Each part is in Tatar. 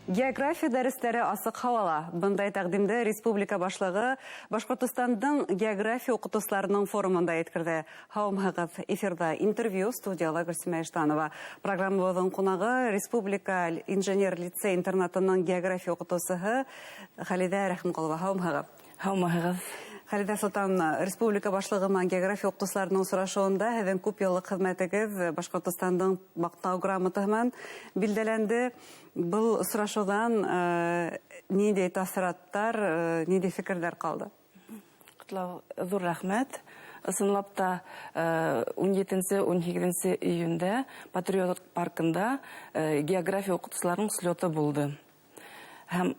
География дәресләре асык һавала. Бындай тәкъдимде республика башлыгы Башкортостандың география укытучыларының форумында әйткерде. Һаумыгыз, эфирда интервью, студияла Гөлсемә Иштанова. Программабызның кунагы республика инженер-лицей интернатының география укытучысы Халида Рәхимкулова. Һаумыгыз. Һаумыгыз. Халида Султан, республика башлыгы география укытучыларының сорашуында һеҙҙең күп йыллык хеҙмәтегеҙ Башкортостандың мактау грамотаһымен билдәләнде. Был сорашудан ниндәй таъсираттар, ниндәй фекерҙәр ҡалды? Ҙур рәхмәт. Ысынлап та 17-18 июндә Патриот паркында география укытучыларының слеты булды. Һәм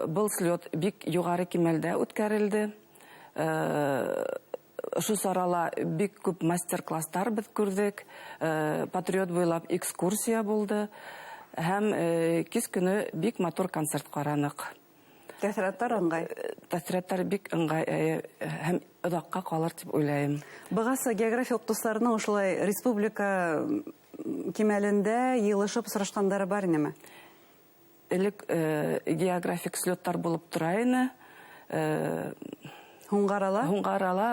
был слет бик югары кимәлдә үткәрелде. Шу сарала бик күп мастер-класстар бит күрдек. Патриот буйлап экскурсия булды. Һәм кис көне бик матур концерт ҡараныҡ. Тәьҫораттар ыңғай? Тәьҫораттар бик ыңғай һәм оҙаҡҡа ҡалыр тип уйлайым. Бығаса география уҡытыусыларының ошолай республика кимәлендә йылышып осрашҡандары бар инеме? Элек географик слеттар булып тора ине. Һуңғарала? Һуңғарала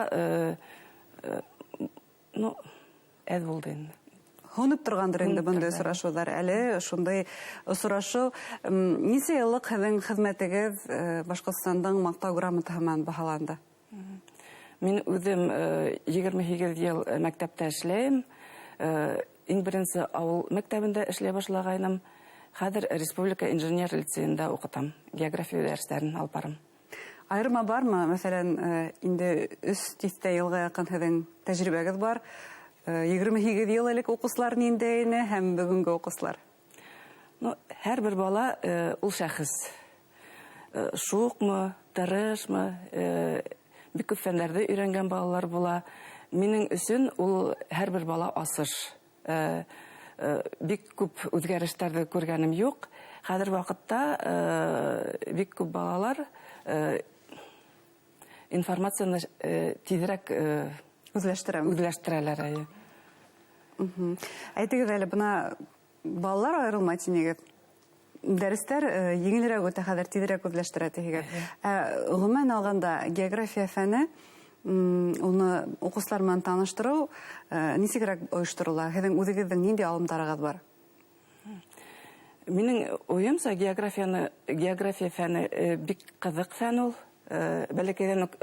әҙ булды инде. Һунып торғандыр инде бындай осрашыуҙар. Әле шундай осрашу. Нисә йыллык һеҙҙең хеҙмәтегеҙ Башҡортостандың маҡтау грамотаһымен баһаланды? Мин үҙем 28 йыл мәктәптә эшләйем. Иң беренсе ауыл мәктәбендә эшләй башлағайным. Хәҙер республика инженер-лицейында уҡытам. География дәрестәрен алып барам. Айырма бармы? Мәсәлән, инде 3 тиҫтә йылға яҡын һеҙҙең тәжрибәгеҙ бар. 28 йыл элек уҡыусылар ниндәй ине һәм бөгөнгө уҡыусылар? Һәр бер бала ул шәхес. Шуҡмы, тырышмы, бик күп фәндәрҙе өйрәнгән балалар була. Минең өсөн ул һәр бер бала асыш. Бик күп үҙгәрештәрҙе күргәнем юҡ. Хәҙер ваҡытта бик күп балалар информацияны тиҙерәк үҙләштерәләр. Әйтегеҙ әле, бына балалар айырылмай тинегеҙ. Дәрестәр еңелерәк үтә, хәҙер тиҙерәк үҙләштерә тиһегеҙ. Ғөмүмән алғанда география фәне, уны уҡыусылар менән таныштырыу нисегерәк ойошторола? Һеҙҙең үҙегеҙҙең ниндәй алымдарығыҙ бар? Минең уйымса, география фәне бик ҡыҙыҡ фән ул. Бәләкәйҙән үк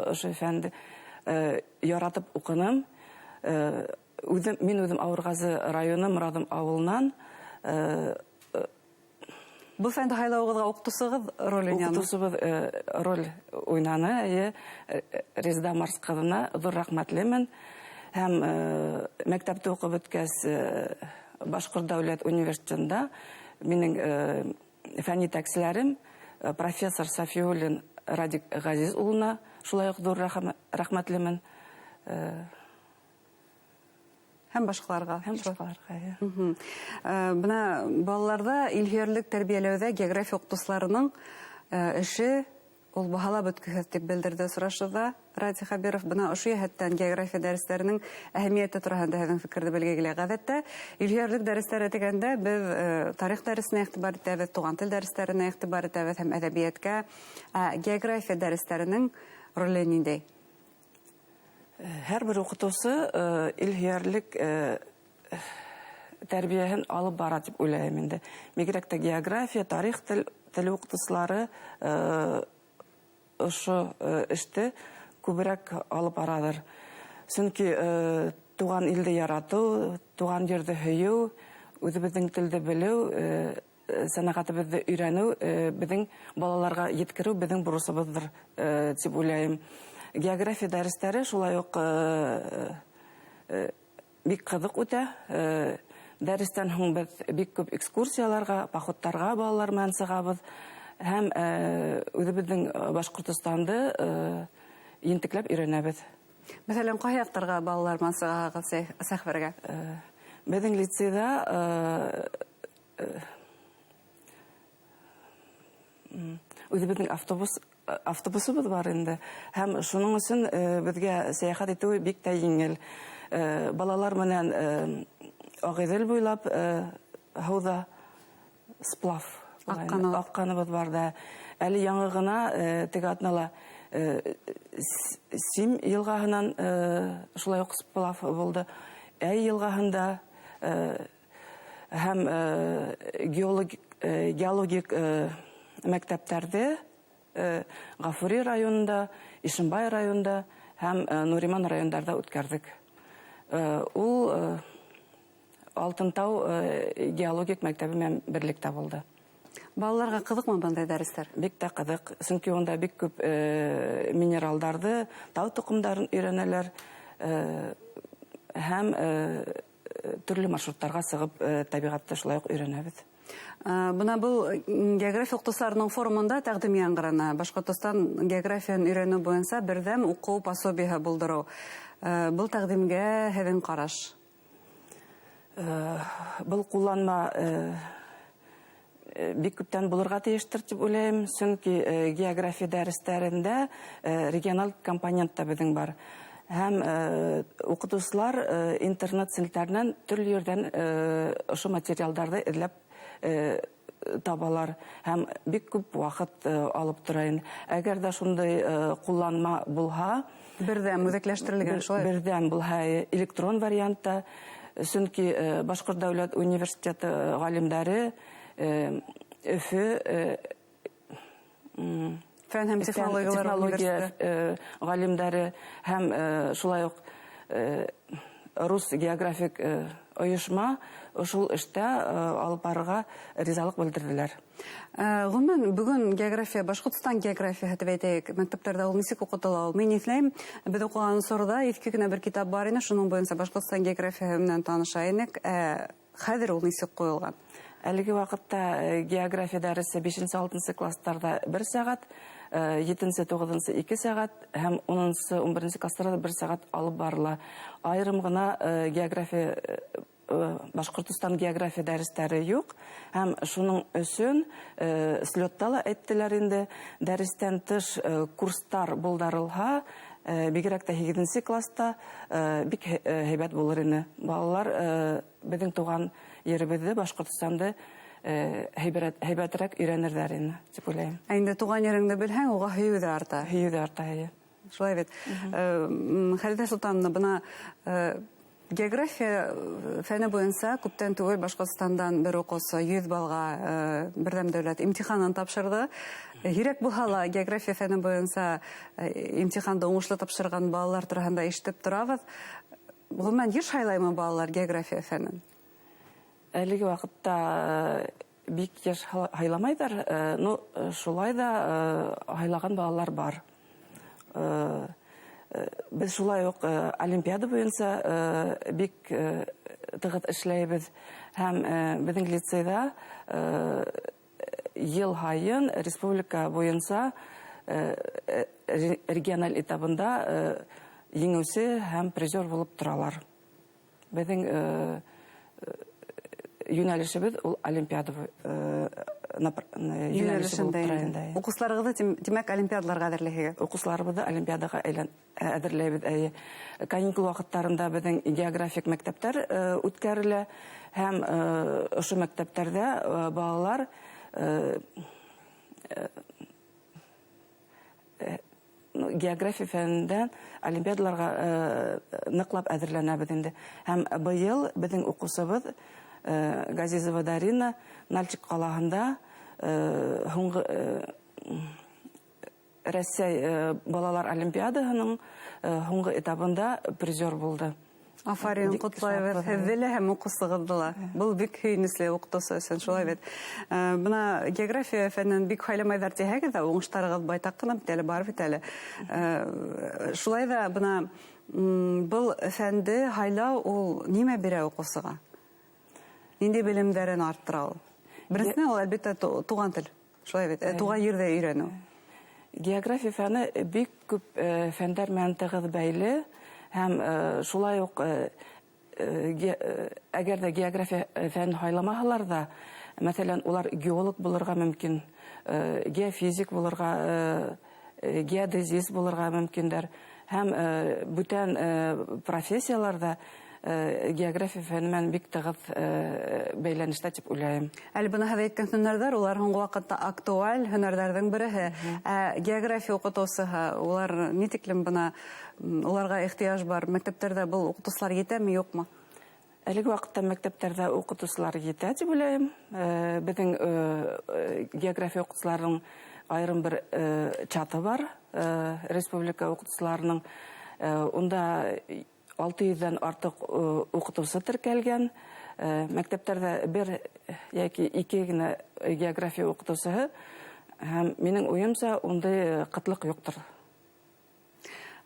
ошо фәнде яратып уҡыным. Мин үҙем Ауырғазы районы Морадым ауылынан. Был фәнде һайлауығыҙға уҡытыусығыҙ роль уйнаны? Уҡытыусыбыҙ роль уйнаны. Резеда Марс ҡыҙына ҙур рәхмәтлемен. Һәм мәктәпте уҡып бөткәс Башҡорт дәүләт университетында минең фән етәкселәрем профессор Сафиуллин Радик Ғазиз улына шулай уҡ ҙур рәхмәтлемен. Һәм башҡаларға. Бына балаларҙа илһөйәрлек тәрбиәләүҙә география уҡытыусыларының эше ул баһалап бөткөһөҙ тип белдерҙе осрашыуҙа. Радик Хабиров бына ошо йәһәттән география дәрестәренең әһәмиәте тураһында һеҙҙең фекерҙе белгегеләй. Ғәҙәттә, илһөйәрлек дәрестәре тигәндә беҙ тарих дәресенә иғтибар итәбеҙ, туған тел дәрестәренә иғтибар итәбеҙ һәм әҙәбиәткә. География дәрестәренең роле ниндәй? Һәр бер уҡытыусы илһөйәрлек тәрбиәһен алып бара тип уйлайым инде. Бигерәк тә география, тарих теле уҡытыусылары ошо эште күберәк алып баралар. Сөнки туған илде яратыу, туған ерҙе һөйөү, үҙебеҙҙең телде белеү, сәнәғәтебеҙҙе өйрәнеү, беҙҙең балаларға еткереү беҙҙең бурысыбыҙҙыр тип уйлайым. География дәрестәре шулай уҡ бик ҡыҙыҡ үтә. Дәрестән һуң беҙ бик күп экскурсияларға, походтарға балалар менән сығабыҙ. Һәм үҙебеҙҙең Башҡортостанды ентекләп өйрәнәбеҙ. Мәҫәлән, ҡайһы яҡтарға балалар менән сығаһығыҙ сәфәргә? Беҙҙең лицейҙа үҙебеҙҙең автобусыбыҙ бар инде. Һәм шуның өсөн беҙгә сәйәхәт итеү бик тә еңел. Балалар менән Ағиҙел буйлап һыуҙа сплав Акканыбыз бар да. Әле яңа гына теге атнала Сим елгаһынан шулай ук сплав булды. Әй елгаһында һәм геологик мәктәптәрдә Гафури районында, Ишембай районында һәм Нуриман райондарда үткәрдек. Ул Алтынтау геологик мәктәбе белән берлектә булды. Балаларга кызыкмы бундай дәресләр? Бик тә кызык. Чөнки онда бик күп минералларны, тау тукымдарын өйрәнәләр һәм төрле маршрутларга сыгып табигатьтә шулай ук өйрәнәбез. Бuna bu география укытучыларының форумында тәкъдим яңгырана. Башкортостан географияны өйрәнү буенча бердәм уку пособие булдыру. Бу тәкъдимгә һеҙҙең ҡараш? Был кулланма бик күптән булырга тиештер дип уйлыйм, чөнки география дәресләрендә региональ компонент та безнең бар. Һәм укытучылар интернет селтәреннән төрле ердән ошо материалларны эзләп табалар һәм бик күп вакыт алып тора. Әгәр дә шундай кулланма булһа, Бердәм үзәкләштерелгән шулай. Бердәм булһа электрон вариантта, чөнки Башкорт дәүләт университеты галимнәре Өфе Фән һәм технология галимнәре һәм шулай ук рус географик оешма ошол эштә алып барырга ризалык белдерделәр. Гомумән бүген география, Башкортстан географияһы дип әйтәйек, мәктәпләрдә ул ничек укытыла? Мин исләйм, без укыган сорда иске генә бер китап бар иде, шуның буенча Башкортстан географияһы белән таныша идек. Хәзер ул ничек куелган? Әлеге вакытта география дәресе 5-6 классларда 1 сәгать, 7-9 2 сәгать һәм 10-11 классларда 1 сәгать алып барыла. Айрым гына география Башкортстан география дәресләре юк һәм шуның өчен слетта ла әйттеләр инде, дәрестән тыш курслар булдырылһа, бигрәк тә 8 класста бик һәйбәт булыр иде. Балалар безнең туган еребездә Башкортстанда һәйбәтрәк өйрәнерләр инде дип уйлыйм. Инде туган ереңне белһәң, уга һөю дә арта. Һөю дә арта. Шулай бит. Хәлдә Султановна, бuna география фәне буенча күптән түгел Башкортстандан бер укучы 100 балга бердәм дәүләт имтиханын тапшырды. Һирәк булһа ла география фәне буенча имтиханды уңышлы тапшырган балалар турында ишетеп торабыз. Гомумән еш хайлаймы балалар география фәнен? Әлеге вакытта бик яш хайламайдар, но шулай да хайлаган балалар бар. Без шулай ук олимпиада буенча бик тыгыз эшләйбез һәм безнең лицейда ел һайын республика буенча региональ этабында еңүче һәм призер булып торалар. Безнең юнәлешебез ул олимпиада юнәлешендә. Укучыларыгызды димәк олимпиадаларга әзерләйсегез. Укучыларыбызды олимпиадага әзерләйбез. Каникул вакытларында безнең географик мәктәптәр үткәрелә һәм ошо мәктәптәрдә балалар география фәнендән олимпиадаларга ныклап әзерләнәбез инде. Һәм быел безнең укучыбыз Газизова Дарина Нальчик калаһында Россия балалар олимпиадаһының һуңгы этабында призер булды. Афарин Кутлаева һәзеле һәм укусыгызла. Бу бик һөйнесле укытысы өчен шулай бит. Бuna география фәнен бик хайламайдар дисәгез дә, уңыштарыгыз байтак кына бит әле, бар бит әле. Шулай да бuna бу фәнде хайлау ул нимә бирә укусыга? Нинди белемдәрен арттыра ул? Беренче ул әлбәттә туган тел. Шулай бит, туган җирдә өйрәнү. География фәне бик күп фәннәр белән тыгыз бәйле һәм шулай ук әгәр дә география фәнен хайламаһалар да, мәсәлән, улар геолог булырга мөмкин, геофизик булырга, геодезист булырга мөмкиндер һәм бүтән профессияларда география фәнемен бик тыгыз бәйләнештә дип уйлыйм. Әле бына һез әйткән һөнәрләр, улар һуңгы вакытта актуаль һөнәрләрдән береһе. География укытучыһы, улар ни тиклем бына уларга ихтыяҗ бар? Мәктәптәрдә был укытучылар җитәме, юкмы? Әлеге вакытта мәктәптәрдә укытучылар җитә дип уйлыйм. Безнең география укытучыларының айрым бер чаты бар. Республика укытучыларының унда 600-дән артык укытучы теркәлгән. Мәктәптәрдә бер яки ике генә география укытучыһы. Һәм минең уемча, ундай кытлык юктыр.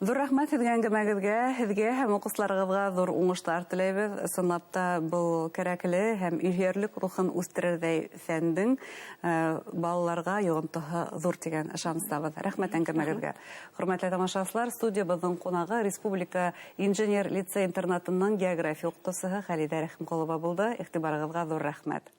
Зур рәхмәт сезгә әңгәмәгезгә, сезгә һәм укучыларыгызга зур уңышлар теләйбез. Сынапта был кирәкле һәм илһөярлек рухын үстерердәй фәндең балаларга йогынтыһы зур дигән ышаныстабыз. Рәхмәт әңгәмәгезгә. Хөрмәтле тамашачылар, студиябызның кунагы Республика инженер лицей интернатының география укытучысы Халида Рәхимкулова булды. Игътибарыгызга зур рәхмәт.